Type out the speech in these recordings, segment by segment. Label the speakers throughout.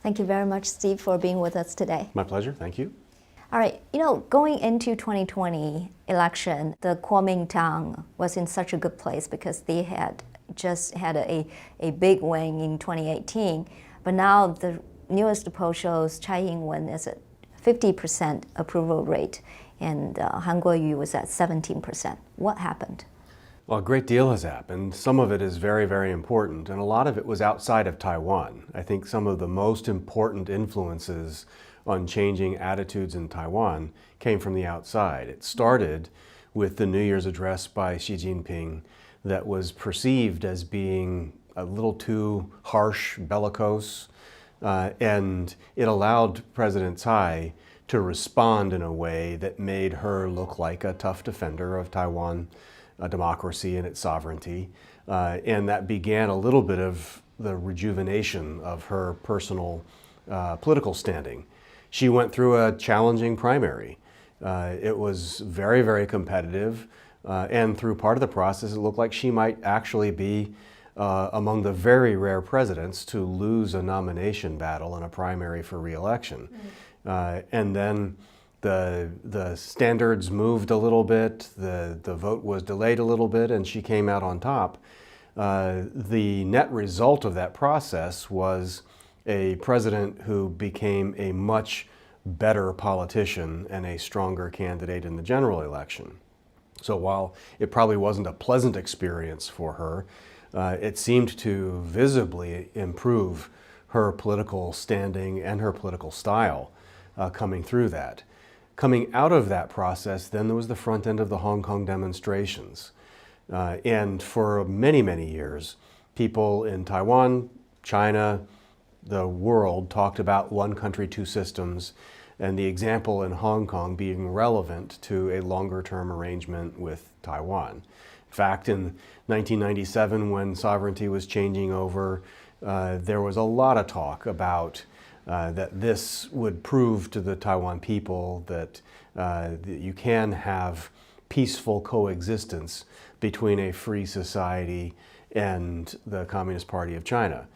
Speaker 1: Thank you very much, Steve, for being with us today.
Speaker 2: My pleasure. Thank you.
Speaker 1: All right, going into 2020 election, the Kuomintang was in such a good place because they had just had a big win in 2018. But now the newest poll shows Tsai Ing-wen is at 50% approval rate, and Han Kuo-yu was at 17%. What happened?
Speaker 2: Well, a great deal has happened. Some of it is very, very important, and a lot of it was outside of Taiwan. I think some of the most important influences on changing attitudes in Taiwan came from the outside. It started with the New Year's address by Xi Jinping that was perceived as being a little too harsh, bellicose, and it allowed President Tsai to respond in a way that made her look like a tough defender of Taiwan democracy and its sovereignty. And that began a little bit of the rejuvenation of her personal political standing. She went through a challenging primary. It was very, very competitive, and through part of the process, it looked like she might actually be among the very rare presidents to lose a nomination battle in a primary for re-election. And then the standards moved a little bit, the vote was delayed a little bit, and she came out on top. The net result of that process was a president who became a much better politician and a stronger candidate in the general election. So while it probably wasn't a pleasant experience for her, it seemed to visibly improve her political standing and her political style coming through that. Coming out of that process, then there was the front end of the Hong Kong demonstrations. And for many, many years, people in Taiwan, China, the world talked about one country, two systems, and the example in Hong Kong being relevant to a longer-term arrangement with Taiwan. In fact, in 1997, when sovereignty was changing over, there was a lot of talk about that this would prove to the Taiwan people that you can have peaceful coexistence between a free society and the Communist Party of China.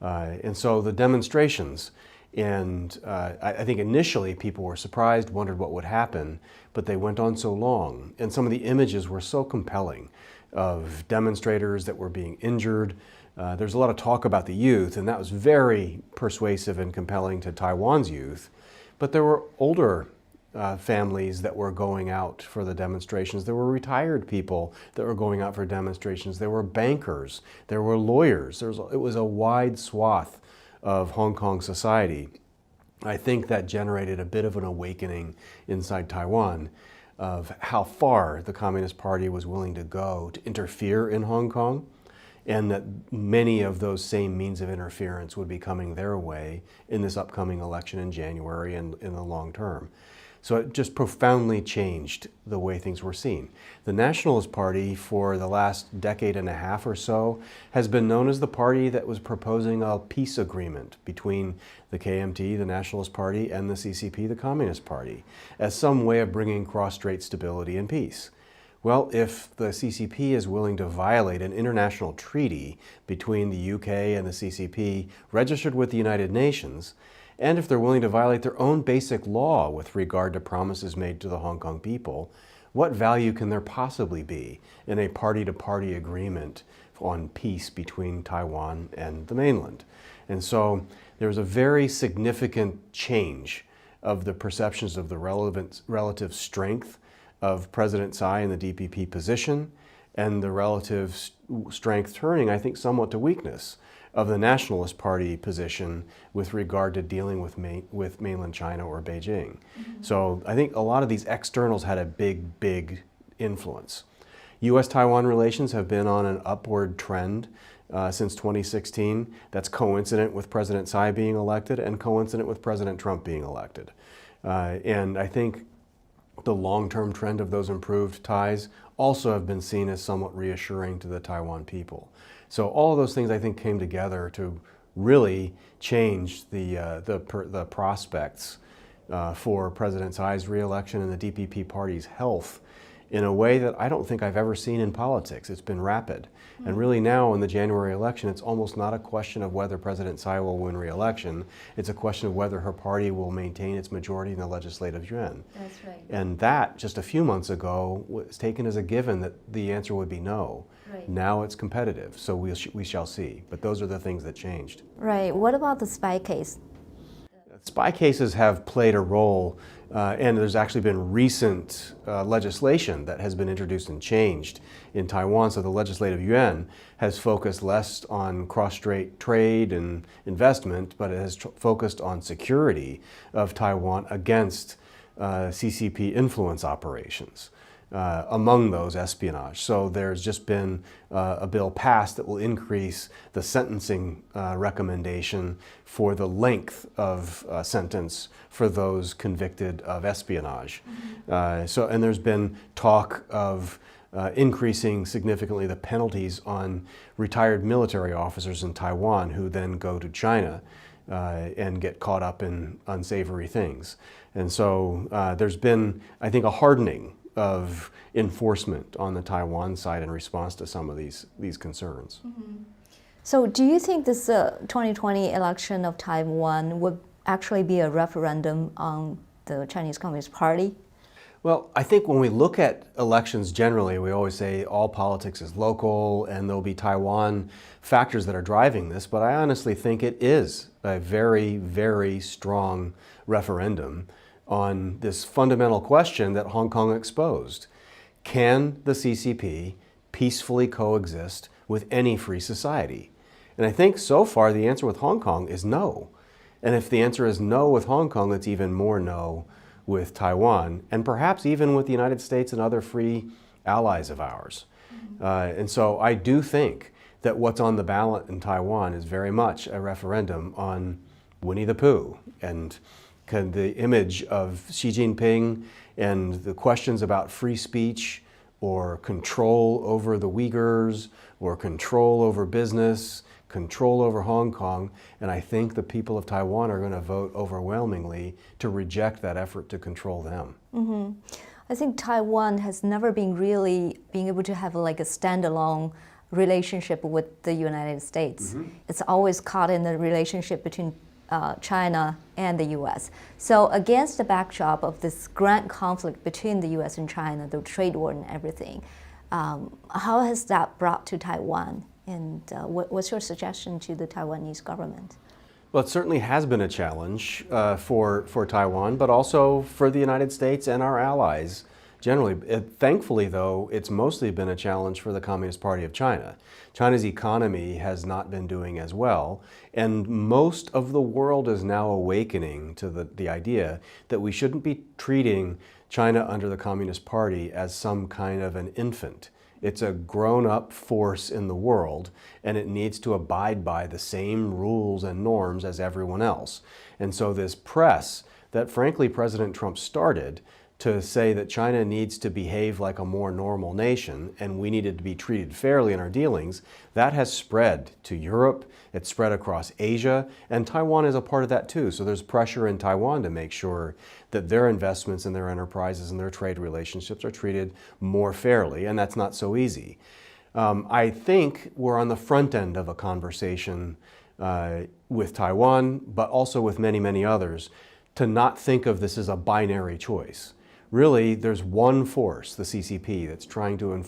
Speaker 2: And so the demonstrations, and I think initially people were surprised, wondered what would happen, but they went on so long. And some of the images were so compelling of demonstrators that were being injured. There's a lot of talk about the youth, and that was very persuasive and compelling to Taiwan's youth. But there were older families that were going out for the demonstrations. There were retired people that were going out for demonstrations. There were bankers. There were lawyers. It was a wide swath of Hong Kong society. I think that generated a bit of an awakening inside Taiwan of how far the Communist Party was willing to go to interfere in Hong Kong, and that many of those same means of interference would be coming their way in this upcoming election in January and in the long term. So it just profoundly changed the way things were seen. The Nationalist Party for the last decade and a half or so has been known as the party that was proposing a peace agreement between the KMT, the Nationalist Party, and the CCP, the Communist Party, as some way of bringing cross-strait stability and peace. Well, if the CCP is willing to violate an international treaty between the UK and the CCP registered with the United Nations, and if they're willing to violate their own basic law with regard to promises made to the Hong Kong people, what value can there possibly be in a party-to-party agreement on peace between Taiwan and the mainland? And so there was a very significant change of the perceptions of the relative strength of President Tsai in the DPP position, and the relative strength turning, I think, somewhat to weakness of the Nationalist Party position with regard to dealing with mainland China or Beijing. So I think a lot of these externals had a big, big influence. U.S.-Taiwan relations have been on an upward trend since 2016. That's coincident with President Tsai being elected and coincident with President Trump being elected. And I think the long-term trend of those improved ties also have been seen as somewhat reassuring to the Taiwan people. So all of those things, I think, came together to really change the prospects for President Tsai's re-election and the DPP party's health in a way that I don't think I've ever seen in politics. It's been rapid. And really now in the January election, it's almost not a question of whether President Tsai will win re-election. It's a question of whether her party will maintain its majority in the legislative yuan.
Speaker 1: That's right.
Speaker 2: And that, just a few months ago, was taken as a given that the answer would be no.
Speaker 1: Right.
Speaker 2: Now it's competitive, so we shall see. But those are the things that changed.
Speaker 1: Right. What about the spy case?
Speaker 2: Spy cases have played a role, and there's actually been recent legislation that has been introduced and changed in Taiwan. So the legislative yuan has focused less on cross-strait trade and investment, but it has focused on security of Taiwan against CCP influence operations. Among those, espionage. So there's just been a bill passed that will increase the sentencing recommendation for the length of sentence for those convicted of espionage. And there's been talk of increasing significantly the penalties on retired military officers in Taiwan who then go to China and get caught up in unsavory things. And so there's been, I think, a hardening of enforcement on the Taiwan side in response to some of these concerns.
Speaker 1: So do you think this 2020 election of Taiwan would actually be a referendum on the Chinese Communist Party?
Speaker 2: Well, I think when we look at elections generally, we always say all politics is local and there'll be Taiwan factors that are driving this, but I honestly think it is a very, very strong referendum on this fundamental question that Hong Kong exposed. Can the CCP peacefully coexist with any free society? And I think so far the answer with Hong Kong is no. And if the answer is no with Hong Kong, it's even more no with Taiwan, and perhaps even with the United States and other free allies of ours. And so I do think that what's on the ballot in Taiwan is very much a referendum on Winnie the Pooh and the image of Xi Jinping and the questions about free speech or control over the Uyghurs or control over business, control over Hong Kong, and I think the people of Taiwan are going to vote overwhelmingly to reject that effort to control them.
Speaker 1: I think Taiwan has never been really being able to have like a standalone relationship with the United States. It's always caught in the relationship between China and the U.S. So against the backdrop of this grand conflict between the U.S. and China, the trade war and everything, how has that brought to Taiwan? And what's your suggestion to the Taiwanese government?
Speaker 2: Well, it certainly has been a challenge for Taiwan, but also for the United States and our allies generally. Thankfully, though, it's mostly been a challenge for the Communist Party of China. China's economy has not been doing as well, and most of the world is now awakening to the idea that we shouldn't be treating China under the Communist Party as some kind of an infant. It's a grown-up force in the world, and it needs to abide by the same rules and norms as everyone else. And so this press that, frankly, President Trump started to say that China needs to behave like a more normal nation and we needed to be treated fairly in our dealings, that has spread to Europe, it's spread across Asia, and Taiwan is a part of that too. So there's pressure in Taiwan to make sure that their investments and their enterprises and their trade relationships are treated more fairly, and that's not so easy. I think we're on the front end of a conversation with Taiwan, but also with many, many others, to not think of this as a binary choice. Really, there's one force, the CCP, that's trying to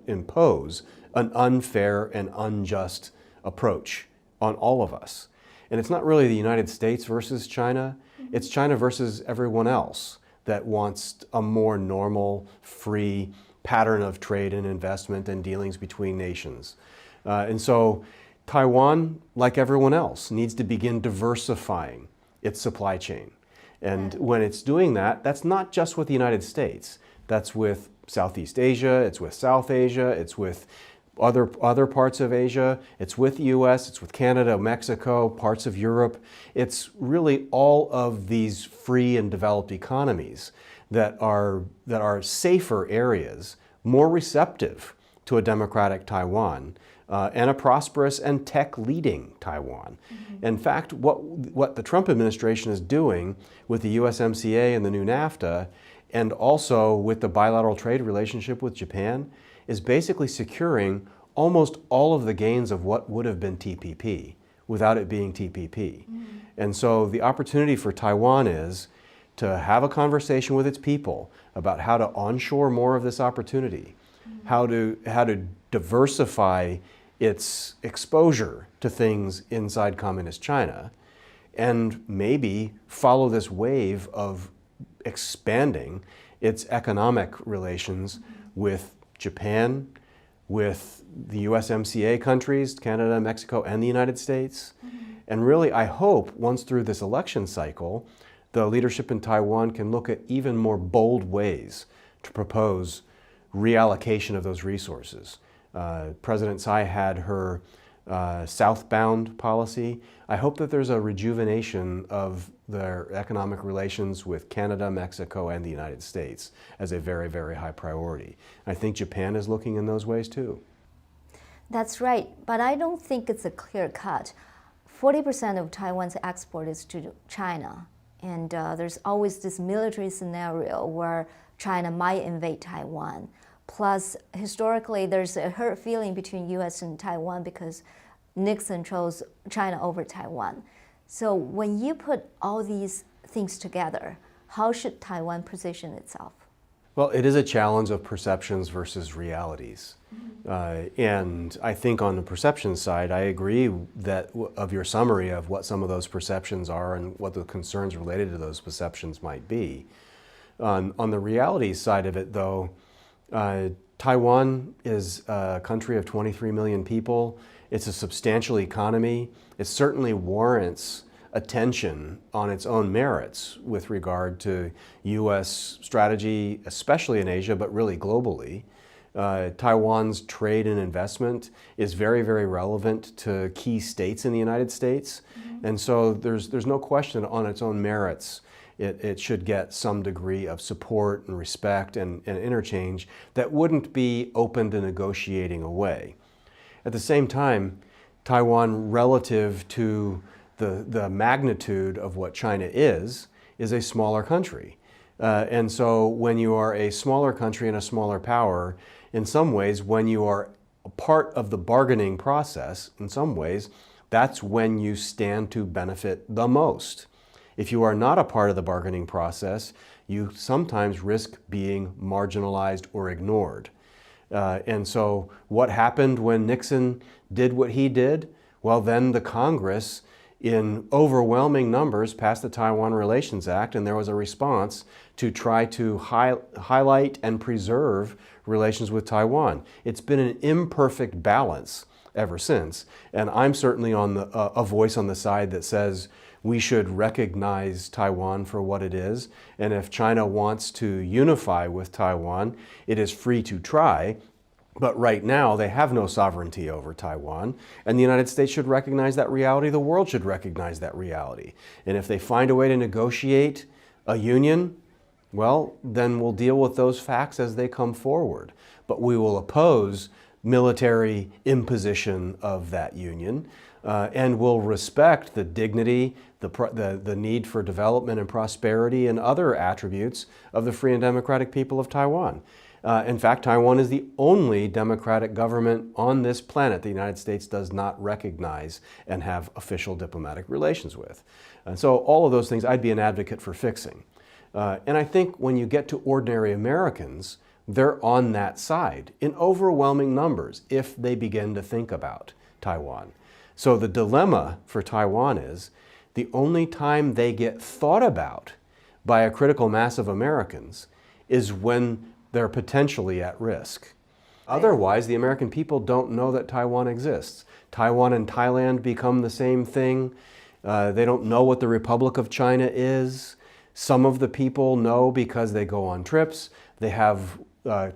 Speaker 2: impose an unfair and unjust approach on all of us. And it's not really the United States versus China, it's China versus everyone else that wants a more normal, free pattern of trade and investment and dealings between nations. And so Taiwan, like everyone else, needs to begin diversifying its supply chain. And when it's doing that, that's not just with the United States. That's with Southeast Asia, it's with South Asia, it's with other parts of Asia, it's with the US, it's with Canada, Mexico, parts of Europe. It's really all of these free and developed economies that are safer areas, more receptive to a democratic Taiwan, and a prosperous and tech-leading Taiwan. In fact, what the Trump administration is doing with the USMCA and the new NAFTA and also with the bilateral trade relationship with Japan, is basically securing almost all of the gains of what would have been TPP without it being TPP. And so the opportunity for Taiwan is to have a conversation with its people about how to onshore more of this opportunity, how to diversify its exposure to things inside communist China, and maybe follow this wave of expanding its economic relations with Japan, with the USMCA countries, Canada, Mexico, and the United States. And really, I hope once through this election cycle, the leadership in Taiwan can look at even more bold ways to propose reallocation of those resources. President Tsai had her southbound policy. I hope that there's a rejuvenation of their economic relations with Canada, Mexico, and the United States as a very, very high priority. I think Japan is looking in those ways too.
Speaker 1: That's right, but I don't think it's a clear cut. 40% of Taiwan's export is to China, and there's always this military scenario where China might invade Taiwan. Plus, historically, there's a hurt feeling between US and Taiwan because Nixon chose China over Taiwan. So when you put all these things together, how should Taiwan position itself?
Speaker 2: Well, it is a challenge of perceptions versus realities. And I think on the perception side, I agree that of your summary of what some of those perceptions are and what the concerns related to those perceptions might be. On the reality side of it, though, Taiwan is a country of 23 million people. It's a substantial economy. It certainly warrants attention on its own merits with regard to U.S. strategy, especially in Asia, but really globally. Taiwan's trade and investment is very, very relevant to key states in the United States. And so there's no question on its own merits it should get some degree of support and respect and interchange that wouldn't be open to negotiating away. At the same time, Taiwan, relative to the magnitude of what China is a smaller country. And so when you are a smaller country and a smaller power, in some ways, when you are a part of the bargaining process, in some ways, that's when you stand to benefit the most. If you are not a part of the bargaining process, you sometimes risk being marginalized or ignored. And so what happened when Nixon did what he did? Well, then the Congress, in overwhelming numbers, passed the Taiwan Relations Act, and there was a response to try to highlight and preserve relations with Taiwan. It's been an imperfect balance ever since, and I'm certainly on a voice on the side that says we should recognize Taiwan for what it is, and if China wants to unify with Taiwan, it is free to try. But right now, they have no sovereignty over Taiwan, and the United States should recognize that reality. The world should recognize that reality. And if they find a way to negotiate a union, well, then we'll deal with those facts as they come forward. But we will oppose military imposition of that union, and will respect the dignity, the need for development and prosperity and other attributes of the free and democratic people of Taiwan. In fact, Taiwan is the only democratic government on this planet the United States does not recognize and have official diplomatic relations with. And so all of those things I'd be an advocate for fixing. And I think when you get to ordinary Americans, they're on that side in overwhelming numbers if they begin to think about Taiwan. So the dilemma for Taiwan is the only time they get thought about by a critical mass of Americans is when they're potentially at risk. Otherwise, the American people don't know that Taiwan exists. Taiwan and Thailand become the same thing. They don't know what the Republic of China is. Some of the people know because they go on trips. They have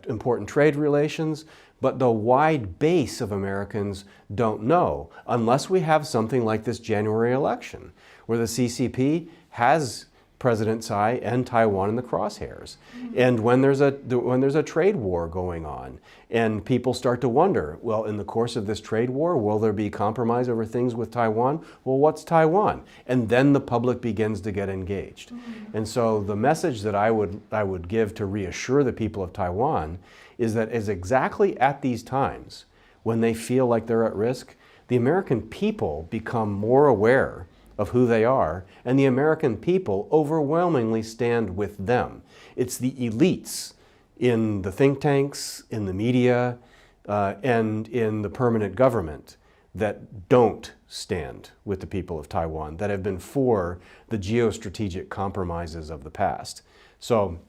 Speaker 2: important trade relations. But the wide base of Americans don't know unless we have something like this January election, where the CCP has President Tsai and Taiwan in the crosshairs. And when there's a trade war going on, and people start to wonder, well, in the course of this trade war, will there be compromise over things with Taiwan? Well, what's Taiwan? And then the public begins to get engaged. And so the message that I would give to reassure the people of Taiwan is that is exactly at these times when they feel like they're at risk, the American people become more aware of who they are, and the American people overwhelmingly stand with them. It's the elites in the think tanks, in the media, and in the permanent government that don't stand with the people of Taiwan, that have been for the geostrategic compromises of the past. So,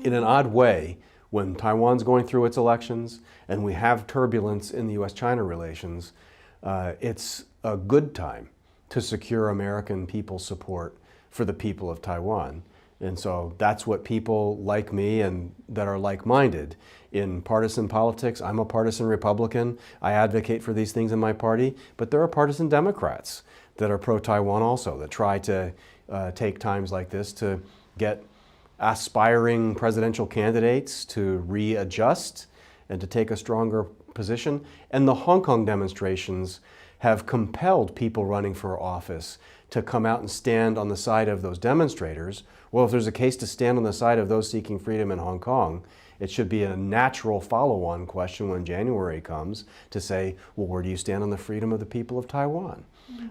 Speaker 2: in an odd way, when Taiwan's going through its elections and we have turbulence in the U.S.-China relations, it's a good time to secure American people's support for the people of Taiwan. And so that's what people like me and that are like-minded in partisan politics. I'm a partisan Republican. I advocate for these things in my party, but there are partisan Democrats that are pro-Taiwan also, that try to take times like this to get aspiring presidential candidates to readjust and to take a stronger position. And the Hong Kong demonstrations have compelled people running for office to come out and stand on the side of those demonstrators. Well, if there's a case to stand on the side of those seeking freedom in Hong Kong, it should be a natural follow-on question when January comes to say, well, where do you stand on the freedom of the people of Taiwan?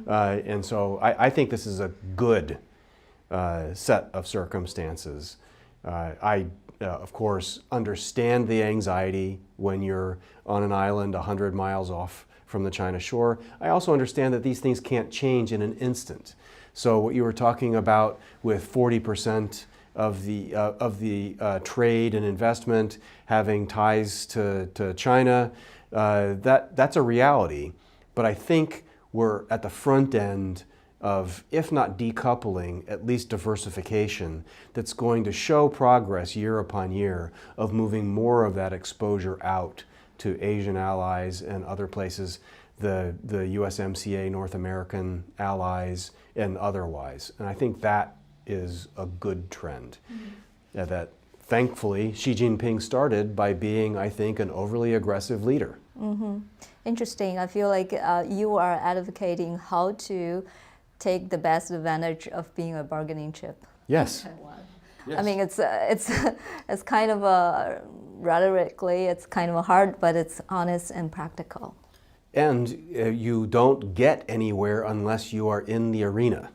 Speaker 2: And so I think this is a good set of circumstances. I, of course, understand the anxiety when you're on an island 100 miles off from the China shore. I also understand that these things can't change in an instant. So what you were talking about with 40% of the trade and investment having ties to China, that's a reality. But I think we're at the front end of, if not decoupling, at least diversification that's going to show progress year upon year of moving more of that exposure out to Asian allies and other places, the USMCA, North American allies, and otherwise. And I think that is a good trend. That thankfully Xi Jinping started by being, I think, an overly aggressive leader.
Speaker 1: Interesting. I feel like you are advocating how to take the best advantage of being a bargaining chip.
Speaker 2: Yes.
Speaker 1: I mean, it's kind of a rhetorically, it's kind of hard, but it's honest and practical.
Speaker 2: And you don't get anywhere unless you are in the arena.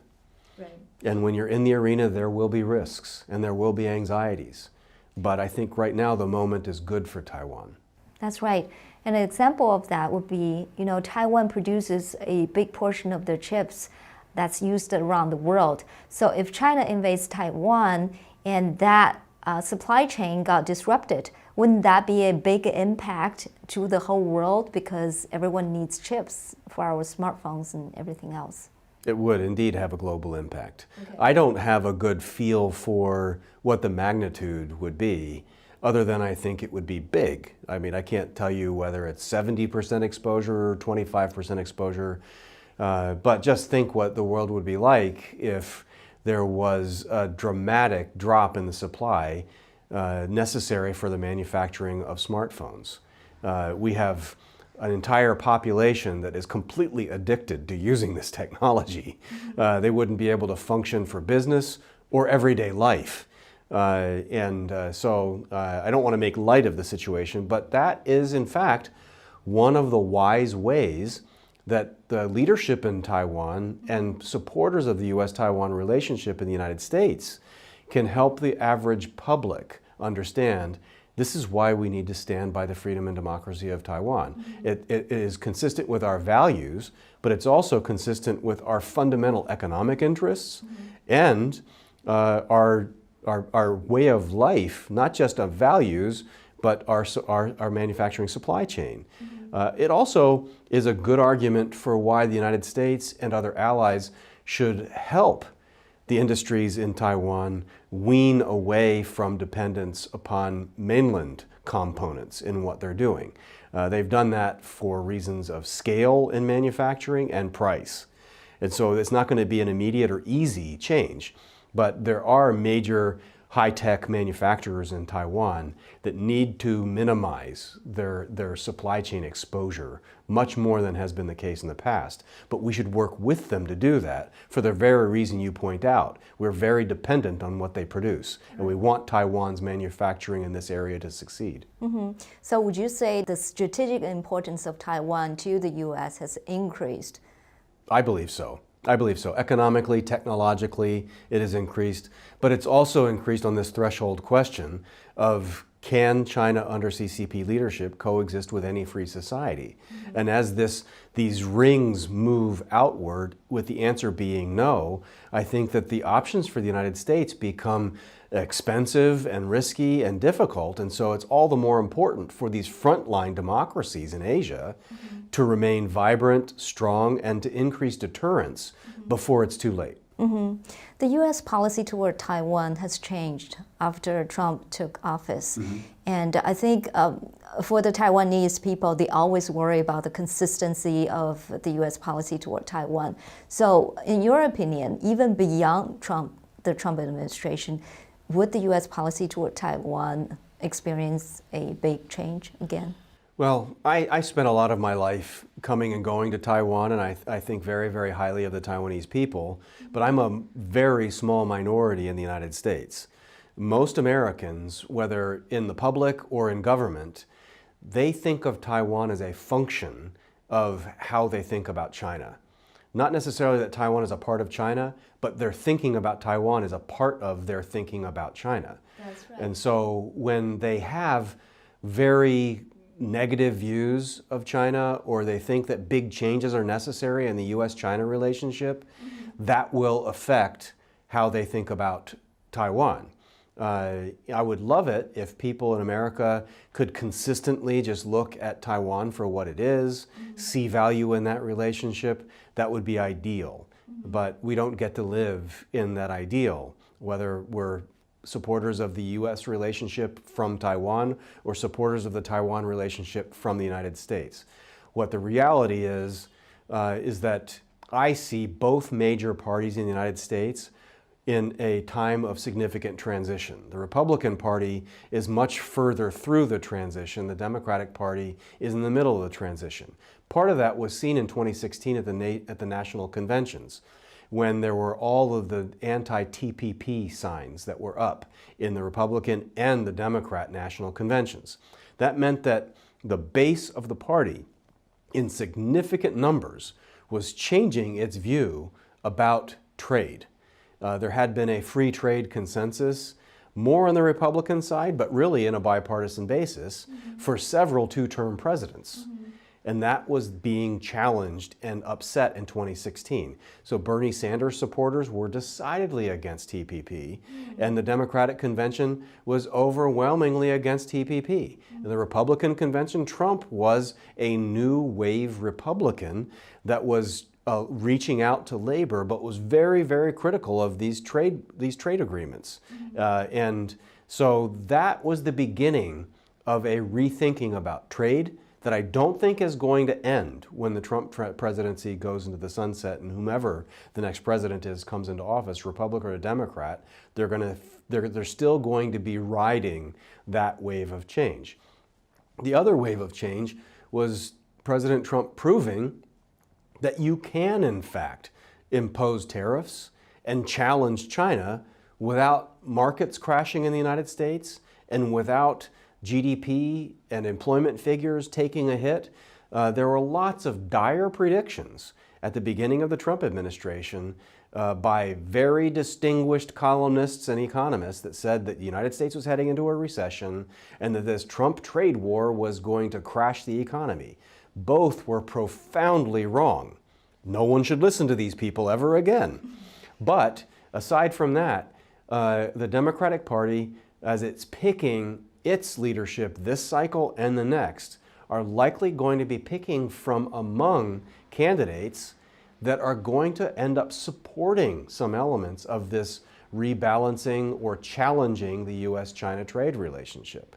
Speaker 1: Right.
Speaker 2: And when you're in the arena, there will be risks and there will be anxieties. But I think right now the moment is good for Taiwan.
Speaker 1: That's right. And an example of that would be, Taiwan produces a big portion of their chips that's used around the world. So if China invades Taiwan and that supply chain got disrupted, wouldn't that be a big impact to the whole world because everyone needs chips for our smartphones and everything else?
Speaker 2: It would indeed have a global impact. Okay. I don't have a good feel for what the magnitude would be, other than I think it would be big. I mean, I can't tell you whether it's 70% exposure or 25% exposure, but just think what the world would be like if there was a dramatic drop in the supply necessary for the manufacturing of smartphones. We have an entire population that is completely addicted to using this technology. They wouldn't be able to function for business or everyday life. So I don't want to make light of the situation, but that is in fact one of the wise ways that the leadership in Taiwan and supporters of the U.S.-Taiwan relationship in the United States can help the average public understand this is why we need to stand by the freedom and democracy of Taiwan. It is consistent with our values, but it's also consistent with our fundamental economic interests and our way of life, not just of values, but our manufacturing supply chain. It also is a good argument for why the United States and other allies should help the industries in Taiwan wean away from dependence upon mainland components in what they're doing. They've done that for reasons of scale in manufacturing and price. And so it's not going to be an immediate or easy change. But there are major high-tech manufacturers in Taiwan that need to minimize their supply chain exposure much more than has been the case in the past. But we should work with them to do that for the very reason you point out. We're very dependent on what they produce, and we want Taiwan's manufacturing in this area to succeed.
Speaker 1: So would you say the strategic importance of Taiwan to the U.S. has increased?
Speaker 2: I believe so. I believe so. Economically, technologically, it has increased, but it's also increased on this threshold question of, can China under CCP leadership coexist with any free society? And as these rings move outward, with the answer being no, I think that the options for the United States become expensive and risky and difficult, and so it's all the more important for these frontline democracies in Asia to remain vibrant, strong, and to increase deterrence before it's too late.
Speaker 1: The U.S. policy toward Taiwan has changed after Trump took office. And I think for the Taiwanese people, they always worry about the consistency of the U.S. policy toward Taiwan. So in your opinion, even beyond the Trump administration, would the U.S. policy toward Taiwan experience a big change again?
Speaker 2: Well, I spent a lot of my life coming and going to Taiwan, and I think very, very highly of the Taiwanese people, but I'm a very small minority in the United States. Most Americans, whether in the public or in government, they think of Taiwan as a function of how they think about China. Not necessarily that Taiwan is a part of China, but their thinking about Taiwan is a part of their thinking about China.
Speaker 1: That's right.
Speaker 2: And so when they have very negative views of China, or they think that big changes are necessary in the U.S.-China relationship, that will affect how they think about Taiwan. I would love it if people in America could consistently just look at Taiwan for what it is, see value in that relationship. That would be ideal. But we don't get to live in that ideal, whether we're supporters of the U.S. relationship from Taiwan or supporters of the Taiwan relationship from the United States. What the reality is that I see both major parties in the United States in a time of significant transition. The Republican Party is much further through the transition. The Democratic Party is in the middle of the transition. Part of that was seen in 2016 at the national conventions, when there were all of the anti-TPP signs that were up in the Republican and the Democrat national conventions. That meant that the base of the party, in significant numbers, was changing its view about trade. There had been a free trade consensus, more on the Republican side, but really in a bipartisan basis, for several two-term presidents. And that was being challenged and upset in 2016. So Bernie Sanders supporters were decidedly against TPP, and the Democratic convention was overwhelmingly against TPP. In the Republican convention, Trump was a new wave Republican that was reaching out to labor, but was very, very critical of these trade agreements. And so that was the beginning of a rethinking about trade that I don't think is going to end when the Trump presidency goes into the sunset, and whomever the next president is comes into office, Republican or Democrat, they're still going to be riding that wave of change. The other wave of change was President Trump proving that you can, in fact, impose tariffs and challenge China without markets crashing in the United States and without GDP and employment figures taking a hit. There were lots of dire predictions at the beginning of the Trump administration by very distinguished columnists and economists that said that the United States was heading into a recession and that this Trump trade war was going to crash the economy. Both were profoundly wrong. No one should listen to these people ever again. But aside from that, the Democratic Party, as it's picking its leadership this cycle and the next, are likely going to be picking from among candidates that are going to end up supporting some elements of this rebalancing or challenging the U.S.-China trade relationship.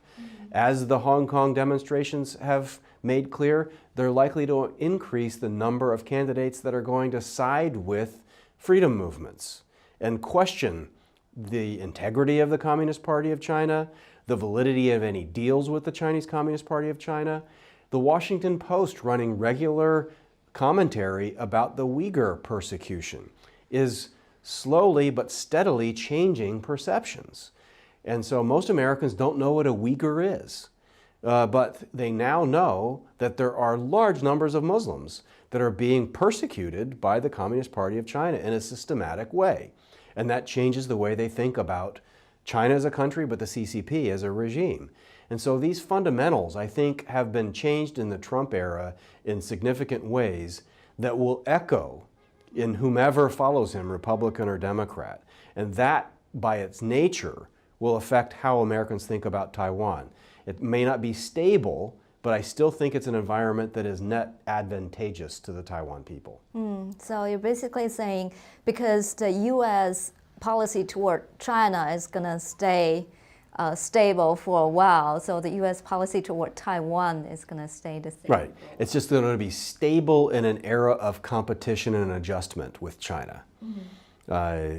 Speaker 2: As the Hong Kong demonstrations have made clear, they're likely to increase the number of candidates that are going to side with freedom movements and question the integrity of the Communist Party of China, the validity of any deals with the Chinese Communist Party of China. The Washington Post, running regular commentary about the Uyghur persecution, is slowly but steadily changing perceptions. And so most Americans don't know what a Uyghur is. But they now know that there are large numbers of Muslims that are being persecuted by the Communist Party of China in a systematic way. And that changes the way they think about China as a country, but the CCP as a regime. And so these fundamentals, I think, have been changed in the Trump era in significant ways that will echo in whomever follows him, Republican or Democrat. And that, by its nature, will affect how Americans think about Taiwan. It may not be stable, but I still think it's an environment that is net advantageous to the Taiwan people.
Speaker 1: So you're basically saying because the U.S. policy toward China is going to stay stable for a while, so the U.S. policy toward Taiwan is going to stay the same.
Speaker 2: Right. It's just going to be stable in an era of competition and adjustment with China.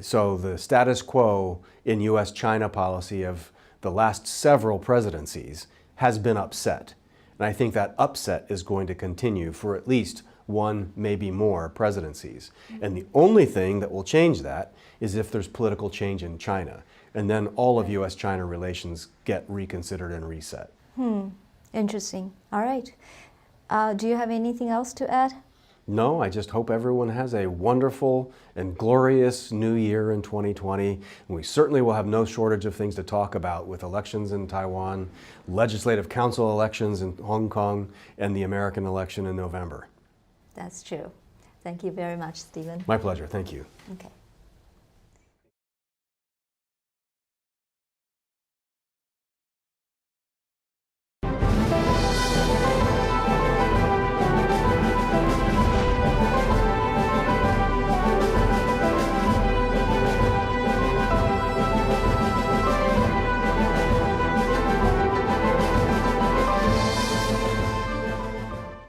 Speaker 2: So the status quo in U.S.-China policy of the last several presidencies has been upset. And I think that upset is going to continue for at least one, maybe more presidencies. And the only thing that will change that is if there's political change in China. And then all of U.S.-China relations get reconsidered and reset.
Speaker 1: Interesting. All right. Do you have anything else to add?
Speaker 2: No, I just hope everyone has a wonderful and glorious new year in 2020. And we certainly will have no shortage of things to talk about with elections in Taiwan, legislative council elections in Hong Kong, and the American election in November.
Speaker 1: That's true. Thank you very much, Stephen.
Speaker 2: My pleasure. Thank you.
Speaker 1: Okay.